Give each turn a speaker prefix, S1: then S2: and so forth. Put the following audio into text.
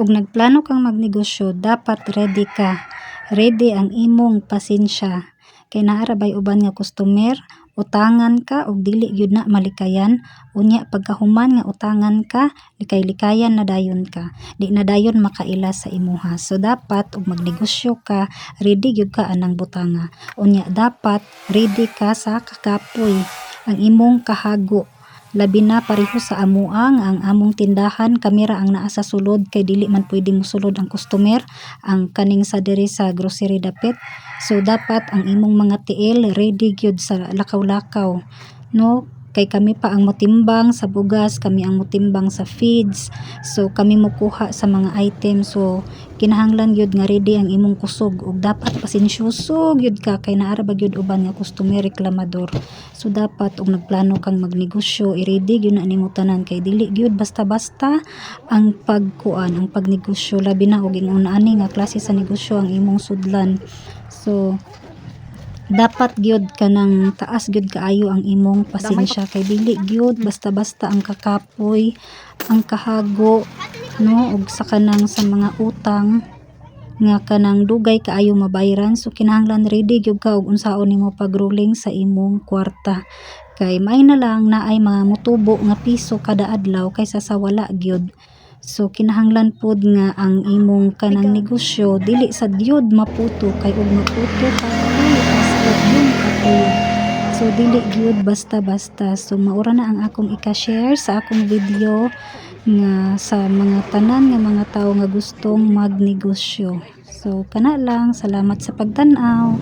S1: Ug nagplano kang magnegosyo, dapat ready ka. Ready ang imong pasensya. Kay naa ra bay uban nga customer, utangan ka ug dili gyud na malikayan. Unya pagkahuman nga utangan ka, likay-likayan na dayon ka. Di na dayon makaila sa imuha. So dapat ug magnegosyo ka, ready gyud ka anang butanga. Unya dapat ready ka sa kakapoy. Ang imong kahago, labi na pareho sa amuang ang among tindahan kamera ang naa sa sulod kay dili man pwede mo sulod ang customer ang kaning sa diri sa grocery dapit. So dapat ang imong mga tiil ready gyud sa lakaw-lakaw, no? Kay kami pa ang motimbang sa bugas, kami ang motimbang sa feeds, so kami mokuha sa mga items. So kinahanglan gyud nga ready ang imong kusog ug dapat pasensyoso gyud ka kay naa ra ba gyud uban nga customer reklamador. So dapat ug nagplano kang magnegosyo, i-ready gyud na nimo tanan kay dili gyud basta-basta ang pagnegosyo, labi na og ingon ani nga klase sa negosyo ang imong sudlan. So dapat gyud kanang taas gyud kaayo ang imong pasensya kay dili gyud basta-basta ang kakapoy, ang kahago, no, ug sa kanang sa mga utang nga kanang dugay kaayo mabayaran. So kinahanglan ready gyud ka ug unsaon nimo pag-rolling sa imong kwarta. Kay may na lang naay mga mutubo nga piso kada adlaw kaysa sa wala gyud. So kinahanglan pod nga ang imong kanang negosyo dili sad gyud maputo kay ug maputo yung katuyo. So dili gyud basta-basta. So maura na ang akong ika-share sa akong video nga sa mga tanan nga mga tawo nga gustong magnegosyo. So kana lang, salamat sa pagtan-aw.